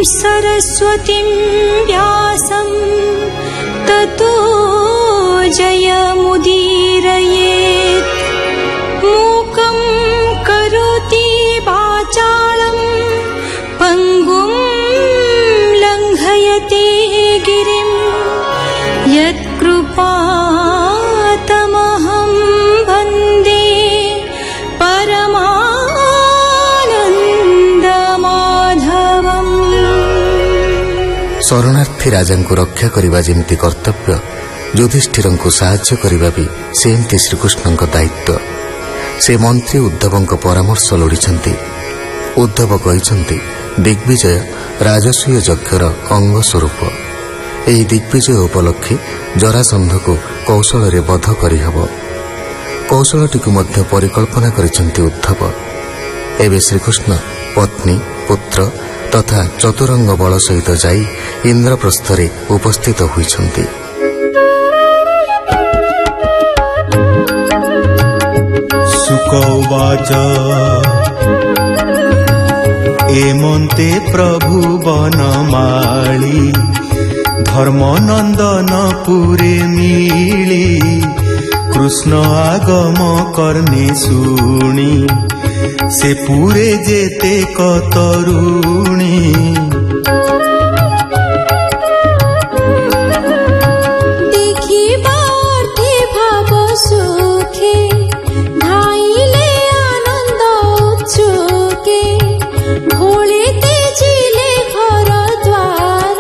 सरस्वतीं व्यासं ततो जयमुदीरयेत्। मूकं करोति वाचालं पङ्गुं लङ्घयते गिरिं यत्कृपातमहं वन्दे परमानन्दमाधवम्। शरणार्थी राजा को रक्षा करने जमती कर्तव्य युधिष्ठिर को साहाय्य करने भी सेमती श्रीकृष्ण दायित्व। से मंत्री उद्धव परामर्श लोड़ी। उद्धव कहते दिग्विजय राजस्वीय यज्ञर अंग स्वरूप। यही दिग्विजय उपलक्षे जरासंध को कौशल बध करहब। कौशलटी परिकल्पना करिसेंति उद्धव। एवं श्रीकृष्ण पत्नी पुत्र तथा चतुरंग बल सहित जाई इंद्रप्रस्थरे उपस्थित होइछन्ति। सुकौवाच एमन्ते प्रभु बनमाली धर्मनंदन पुरे मिली कृष्ण आगम करने शुणी से पूरे जेते कतरुणी। देखिबार्थे भाव सुखे धाइले आनंद उत्सुके भोले तेजिले घर द्वार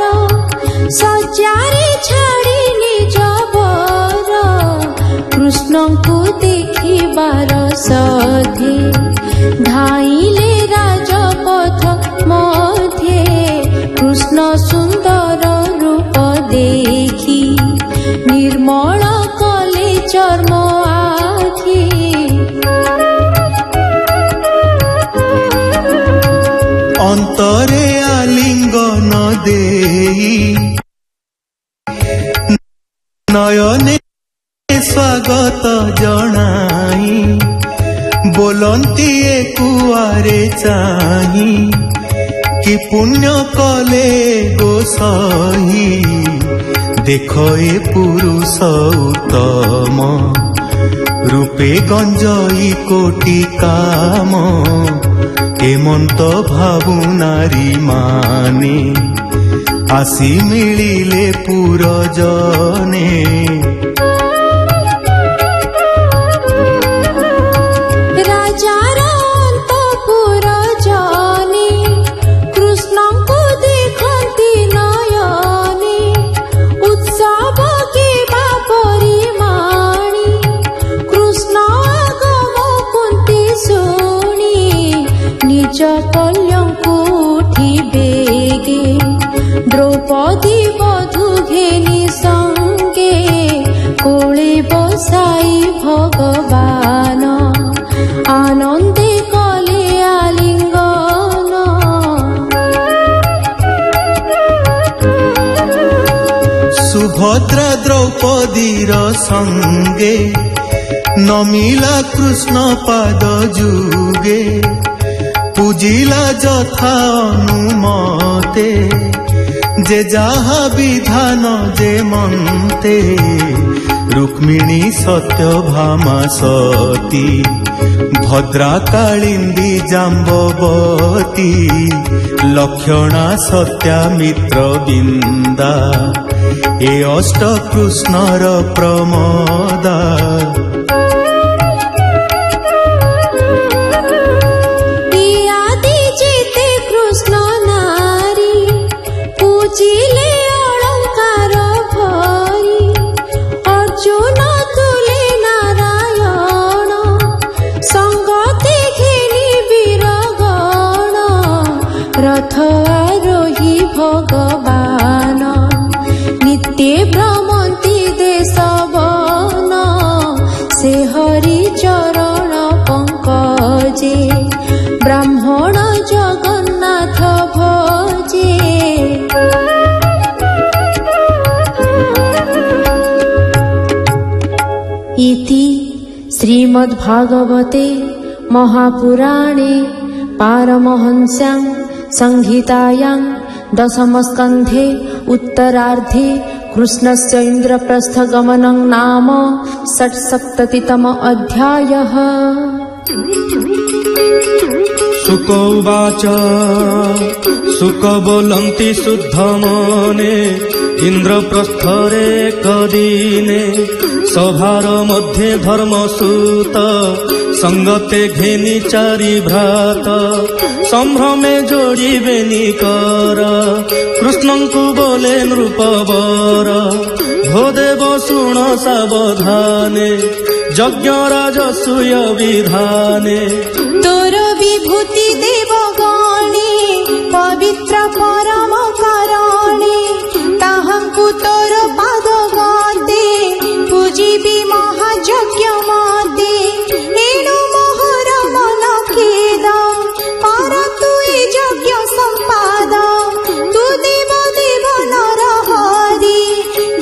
सज्जारे छाड़ी निज बर कृष्ण को देखिबार सधे धाइले राजपथ मध्ये कृष्ण सुंदर रूप देखी निर्मल कले चर्म आखि। अंतरे आलिंगन देई नयने स्वागत जनाई बोलंती कुआरे चाही कि पुण्य कले गोसाई देख ए पुरुष उत्तम रूपे गंजई कोटि काम एमंत भावु नारी माने आसी मिलिले पुरजने। द्रौपदी बधू घेनी संगे कोले बसाई भगवान आनंदे कले आलिंगन। सुभद्रा द्रौपदीर संगे नमिला कृष्ण पाद जुगे पूजिला जथा अनुमते जे जहा विधान जे मंते रुक्मिणी सत्यभामा सती भद्रा कालिंदी जाम्बवती लक्षणा सत्यामित्र बिंदा ए अष्ट कृष्णर प्रमदा। पूजिले अलंकार भरी अर्जुन तुले नारायण संगते घेनी वीरगण रथ आरोही भगवान नित्य भ्रमंती देशवन से हरि चरण पंकजे ब्राह्मण जगन्नाथ भजे। इति श्रीमद्भागवते महापुराणे पारमहंस्यां संहितायां दशमस्कन्धे उत्तरार्धे कृष्णस्य इन्द्रप्रस्थगमनं नाम 86तम अध्यायः। शुक उवाच शुक बोलन्ति शुद्धमने इन्द्रप्रस्थरे कदिने सभार मध्ये धर्मसूत संगते घेनी चारि भ्रात संभ्रमे जोड़िबेनी कर कृष्णंकु बोले नृपवर भो देव शुण सावधाने यज्ञ राजसूय विधाने तोर विभूति देवगणे पवित्र परम करणे ताहांकु तोर पाद गदे पूजिबी महायज्ञ मदे एणु मोहर मन खेद पर तु ए यज्ञ संपाद तु देव देव नर हरि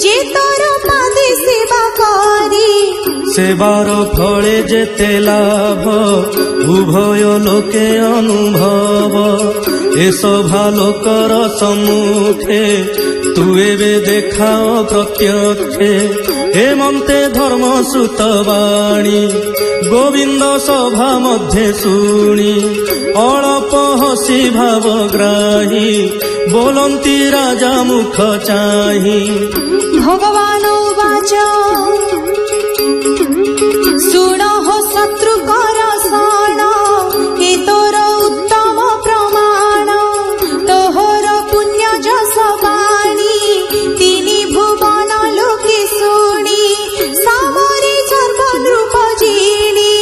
जे तोर पादे सेवा करी सेवार फले जेते लाभ उभय लोके अनुभव ए सभा लोकर सम्मुखे तु एबे देखाओ प्रत्यक्षे हेमन्ते धर्मसूत वाणी गोविंद सभा मध्ये शुणी अल्प हसी भावग्राही बोलन्ति राजा मुख चाहि भगवान उवाच शुण हो शत्रु कर शरण हे तोर उत्तम प्रमाण तोहर पुण्य जस वाणी तिनि भुवन लोके शुणी सामरे सर्व नृप जिणी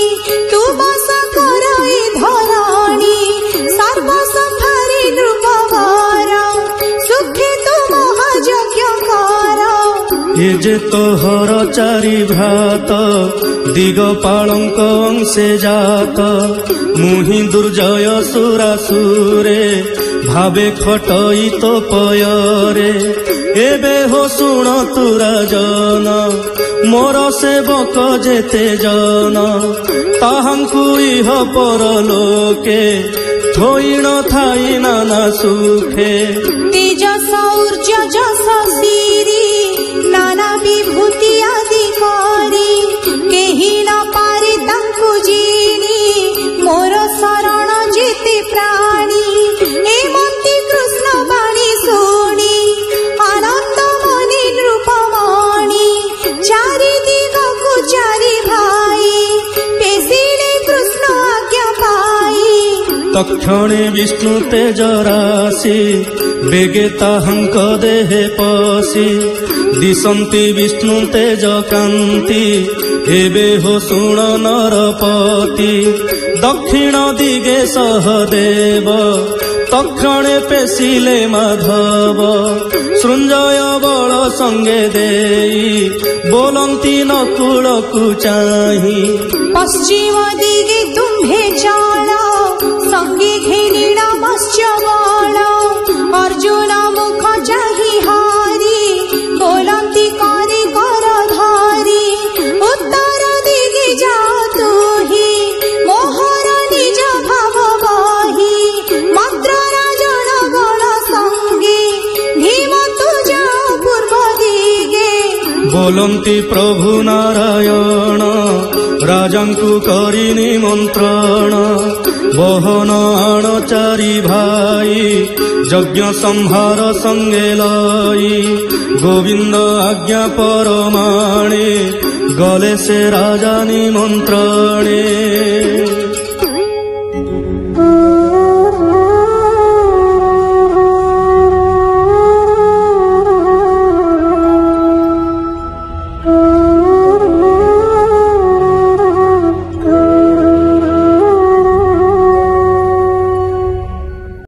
तु बस कर ए धरणी सर्व संहारे नृपवर सुखे तु महायज्ञ कर ये जे तोहर चारि भ्रात दिगपालंक अंशे जात मुहि दुर्जय सुरासुरे भावे खटई तो पयरे एबे हो शुण तु राजन मोर सेवक जेते जन ताहांकु इह परलोके थोइण थाई नाना सुखे तेजस ऊर्ज जस सिरी नाना विभूति आदि करी केहि न पारे तांकु जिनी मोर शरण जेते प्राणी हेमन्ति कृष्ण वाणी शुणी आनंद मनि नृपमणि चारि दिगकु चारि भाई पेशिले कृष्ण आज्ञा पाई तक्षणे विष्णु तेज राशि बेगे ताहांक देहे पशि दिशन्ति विष्णु तेज कांति एबे हो शुण नरपति दक्षिण दिगे सहदेव तक्षणे पेशिले माधव सृंजय बल संगे देई बोलन्ति नकुलकु चाहि पश्चिम दिगे तुम्भे चाल संगे घेनिण मत्स्य बल अर्जुन मुख चाहि हारी बोलन्ति करे कर धारी उत्तर दिगे जातु हि मोहर निज भाव बहि मद्र राजन गण संगे भीम तु जाओ पूर्व दिगे बोलन्ति प्रभु नारायण राजांकु करि निमंत्रण बहन आण चारि भाई यज्ञ संहार संगे लाई गोविंद आज्ञा परमाणे गले से राजा निमंत्रणे।